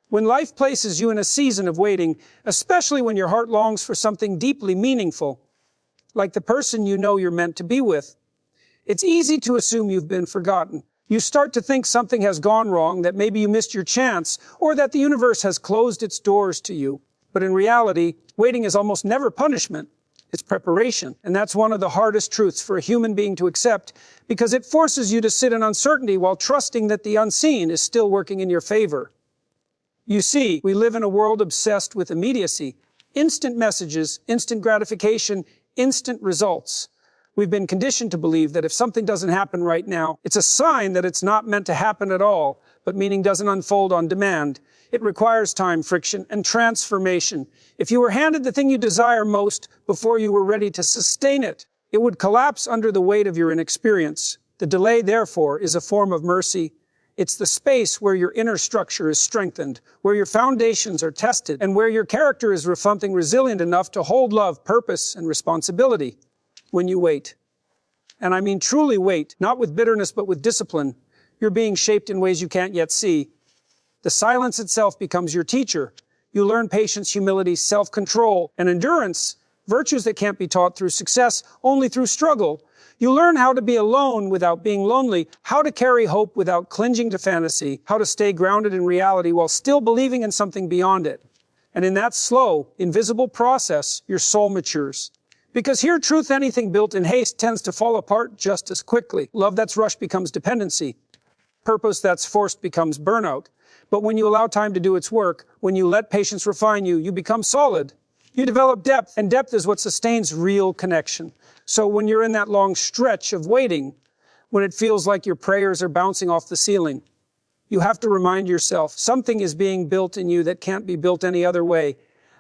When life places you in a season of waiting, especially when your heart longs for something deeply meaningful, like the person you know you're meant to be with, it's easy to assume you've been forgotten. You start to think something has gone wrong, that maybe you missed your chance, or that the universe has closed its doors to you. But in reality, waiting is almost never punishment. It's preparation. And that's one of the hardest truths for a human being to accept, because it forces you to sit in uncertainty while trusting that the unseen is still working in your favor. You see, we live in a world obsessed with immediacy. Instant messages, instant gratification, instant results. We've been conditioned to believe that if something doesn't happen right now, it's a sign that it's not meant to happen at all, but meaning doesn't unfold on demand. It requires time, friction, and transformation. If you were handed the thing you desire most before you were ready to sustain it, it would collapse under the weight of your inexperience. The delay, therefore, is a form of mercy. It's the space where your inner structure is strengthened, where your foundations are tested, and where your character is something resilient enough to hold love, purpose, and responsibility. When you wait, and I mean truly wait, not with bitterness but with discipline, you're being shaped in ways you can't yet see. The silence itself becomes your teacher. You learn patience, humility, self-control, and endurance, virtues that can't be taught through success, only through struggle. You learn how to be alone without being lonely, how to carry hope without clinging to fantasy, how to stay grounded in reality while still believing in something beyond it. And in that slow, invisible process, your soul matures. Because here, truth, anything built in haste, tends to fall apart just as quickly. Love that's rushed becomes dependency. Purpose that's forced becomes burnout. But when you allow time to do its work, when you let patience refine you, you become solid. You develop depth, and depth is what sustains real connection. So when you're in that long stretch of waiting, when it feels like your prayers are bouncing off the ceiling, you have to remind yourself something is being built in you that can't be built any other way.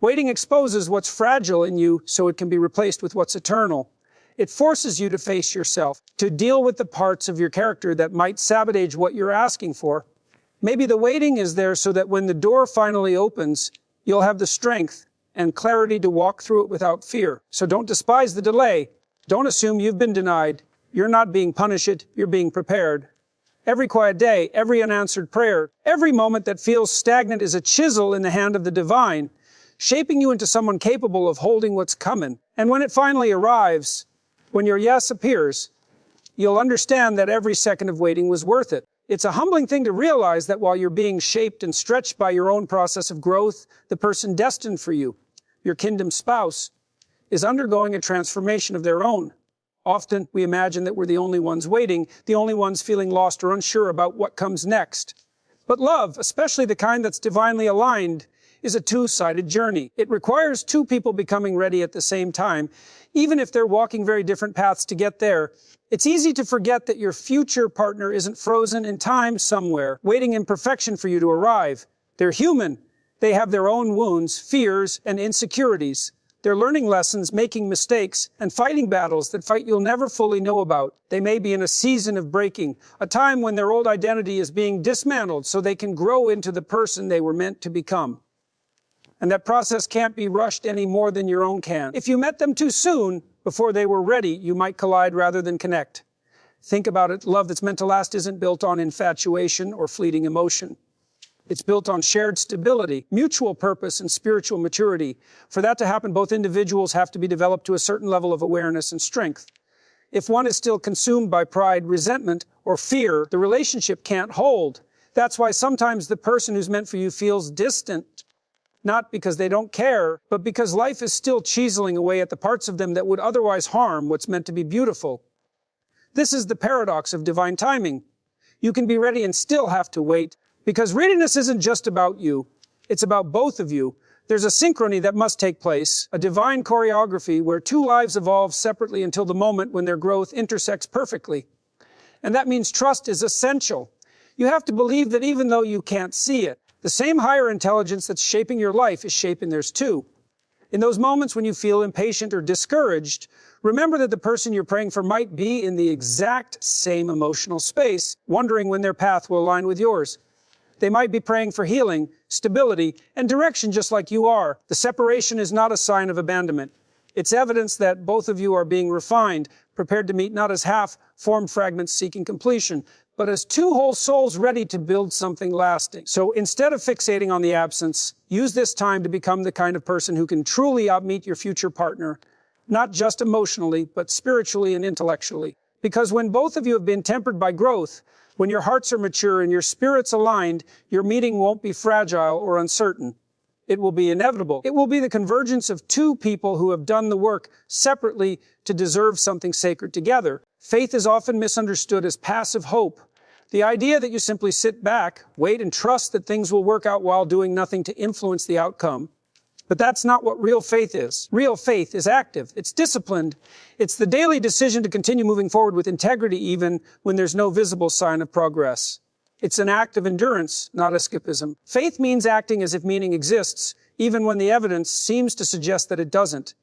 Waiting exposes what's fragile in you so it can be replaced with what's eternal. It forces you to face yourself, to deal with the parts of your character that might sabotage what you're asking for. Maybe the waiting is there so that when the door finally opens, you'll have the strength and clarity to walk through it without fear. So don't despise the delay. Don't assume you've been denied. You're not being punished, you're being prepared. Every quiet day, every unanswered prayer, every moment that feels stagnant is a chisel in the hand of the divine, shaping you into someone capable of holding what's coming. And when it finally arrives, when your yes appears, you'll understand that every second of waiting was worth it. It's a humbling thing to realize that while you're being shaped and stretched by your own process of growth, the person destined for you, your kingdom spouse, is undergoing a transformation of their own. Often, we imagine that we're the only ones waiting, the only ones feeling lost or unsure about what comes next. But love, especially the kind that's divinely aligned, is a two-sided journey. It requires two people becoming ready at the same time, even if they're walking very different paths to get there. It's easy to forget that your future partner isn't frozen in time somewhere, waiting in perfection for you to arrive. They're human. They have their own wounds, fears, and insecurities. They're learning lessons, making mistakes, and fighting battles that you'll never fully know about. They may be in a season of breaking, a time when their old identity is being dismantled so they can grow into the person they were meant to become. And that process can't be rushed any more than your own can. If you met them too soon, before they were ready, you might collide rather than connect. Think about it. Love that's meant to last isn't built on infatuation or fleeting emotion. It's built on shared stability, mutual purpose, and spiritual maturity. For that to happen, both individuals have to be developed to a certain level of awareness and strength. If one is still consumed by pride, resentment, or fear, the relationship can't hold. That's why sometimes the person who's meant for you feels distant. Not because they don't care, but because life is still chiseling away at the parts of them that would otherwise harm what's meant to be beautiful. This is the paradox of divine timing. You can be ready and still have to wait, because readiness isn't just about you. It's about both of you. There's a synchrony that must take place, a divine choreography where two lives evolve separately until the moment when their growth intersects perfectly. And that means trust is essential. You have to believe that even though you can't see it, the same higher intelligence that's shaping your life is shaping theirs too. In those moments when you feel impatient or discouraged, remember that the person you're praying for might be in the exact same emotional space, wondering when their path will align with yours. They might be praying for healing, stability, and direction just like you are. The separation is not a sign of abandonment. It's evidence that both of you are being refined, prepared to meet not as half-formed fragments seeking completion, but as two whole souls ready to build something lasting. So instead of fixating on the absence, use this time to become the kind of person who can truly outmeet your future partner, not just emotionally, but spiritually and intellectually. Because when both of you have been tempered by growth, when your hearts are mature and your spirits aligned, your meeting won't be fragile or uncertain. It will be inevitable. It will be the convergence of two people who have done the work separately to deserve something sacred together. Faith is often misunderstood as passive hope. The idea that you simply sit back, wait, and trust that things will work out while doing nothing to influence the outcome. But that's not what real faith is. Real faith is active. It's disciplined. It's the daily decision to continue moving forward with integrity even when there's no visible sign of progress. It's an act of endurance, not escapism. Faith means acting as if meaning exists, even when the evidence seems to suggest that it doesn't.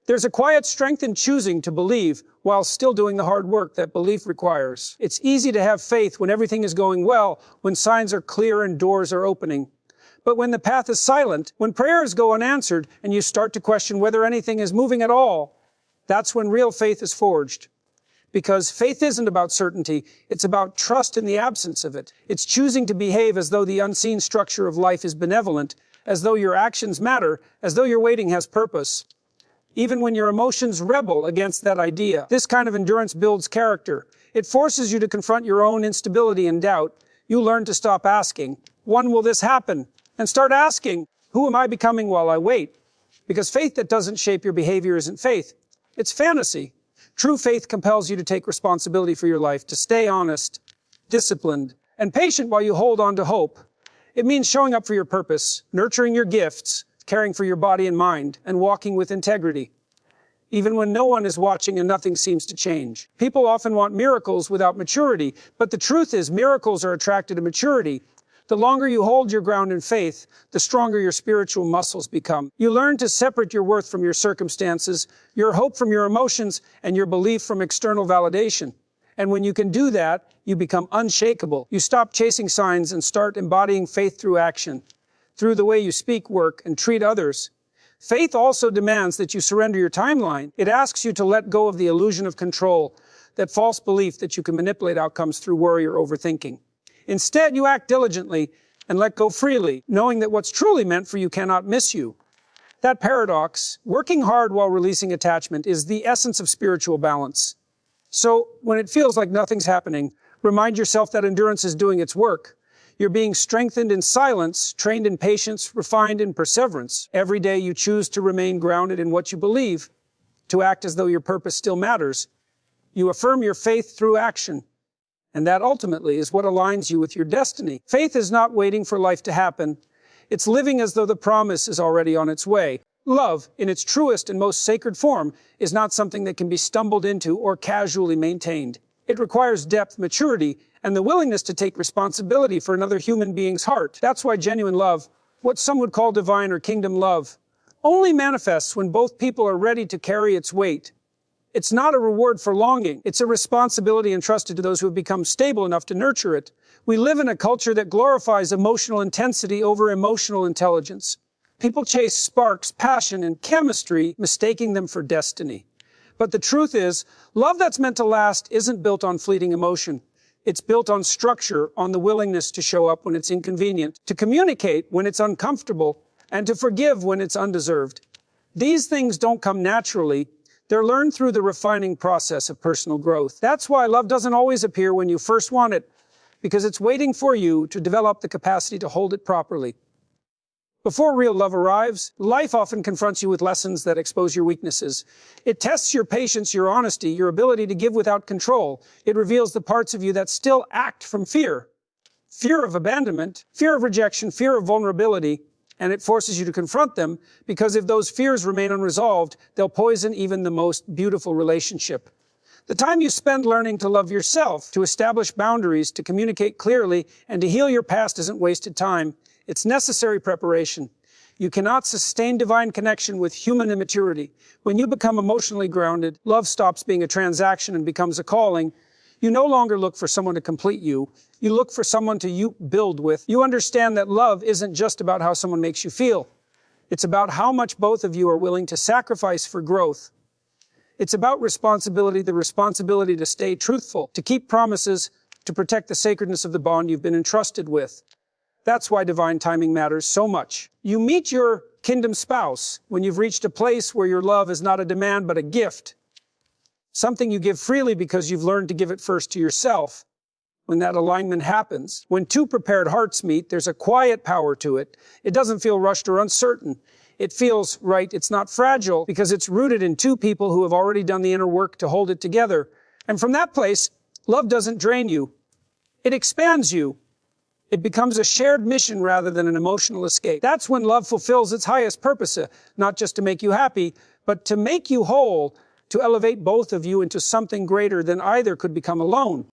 There's a quiet strength in choosing to believe while still doing the hard work that belief requires. It's easy to have faith when everything is going well, when signs are clear and doors are opening. But when the path is silent, when prayers go unanswered, and you start to question whether anything is moving at all, that's when real faith is forged. Because faith isn't about certainty, it's about trust in the absence of it. It's choosing to behave as though the unseen structure of life is benevolent, as though your actions matter, as though your waiting has purpose. Even when your emotions rebel against that idea. This kind of endurance builds character. It forces you to confront your own instability and doubt. You learn to stop asking, when will this happen? And start asking, who am I becoming while I wait? Because faith that doesn't shape your behavior isn't faith. It's fantasy. True faith compels you to take responsibility for your life, to stay honest, disciplined, and patient while you hold on to hope. It means showing up for your purpose, nurturing your gifts, caring for your body and mind, and walking with integrity. Even when no one is watching and nothing seems to change. People often want miracles without maturity, but the truth is miracles are attracted to maturity. The longer you hold your ground in faith, the stronger your spiritual muscles become. You learn to separate your worth from your circumstances, your hope from your emotions, and your belief from external validation. And when you can do that, you become unshakable. You stop chasing signs and start embodying faith through action, through the way you speak, work, and treat others. Faith also demands that you surrender your timeline. It asks you to let go of the illusion of control, that false belief that you can manipulate outcomes through worry or overthinking. Instead, you act diligently and let go freely, knowing that what's truly meant for you cannot miss you. That paradox, working hard while releasing attachment, is the essence of spiritual balance. So, when it feels like nothing's happening, remind yourself that endurance is doing its work. You're being strengthened in silence, trained in patience, refined in perseverance. Every day you choose to remain grounded in what you believe, to act as though your purpose still matters. You affirm your faith through action. And that ultimately is what aligns you with your destiny. Faith is not waiting for life to happen. It's living as though the promise is already on its way. Love, in its truest and most sacred form, is not something that can be stumbled into or casually maintained. It requires depth, maturity, and the willingness to take responsibility for another human being's heart. That's why genuine love, what some would call divine or kingdom love, only manifests when both people are ready to carry its weight. It's not a reward for longing. It's a responsibility entrusted to those who have become stable enough to nurture it. We live in a culture that glorifies emotional intensity over emotional intelligence. People chase sparks, passion, and chemistry, mistaking them for destiny. But the truth is, love that's meant to last isn't built on fleeting emotion. It's built on structure, on the willingness to show up when it's inconvenient, to communicate when it's uncomfortable, and to forgive when it's undeserved. These things don't come naturally. They're learned through the refining process of personal growth. That's why love doesn't always appear when you first want it, because it's waiting for you to develop the capacity to hold it properly. Before real love arrives, life often confronts you with lessons that expose your weaknesses. It tests your patience, your honesty, your ability to give without control. It reveals the parts of you that still act from fear. Fear of abandonment, fear of rejection, fear of vulnerability. And it forces you to confront them, because if those fears remain unresolved, they'll poison even the most beautiful relationship. The time you spend learning to love yourself, to establish boundaries, to communicate clearly, and to heal your past isn't wasted time. It's necessary preparation. You cannot sustain divine connection with human immaturity. When you become emotionally grounded, love stops being a transaction and becomes a calling. You no longer look for someone to complete you. You look for someone to build with. You understand that love isn't just about how someone makes you feel. It's about how much both of you are willing to sacrifice for growth. It's about responsibility, the responsibility to stay truthful, to keep promises, to protect the sacredness of the bond you've been entrusted with. That's why divine timing matters so much. You meet your kingdom spouse when you've reached a place where your love is not a demand but a gift. Something you give freely because you've learned to give it first to yourself. When that alignment happens, when two prepared hearts meet, there's a quiet power to it. It doesn't feel rushed or uncertain. It feels right. It's not fragile because it's rooted in two people who have already done the inner work to hold it together. And from that place, love doesn't drain you. It expands you. It becomes a shared mission rather than an emotional escape. That's when love fulfills its highest purpose, not just to make you happy, but to make you whole, to elevate both of you into something greater than either could become alone.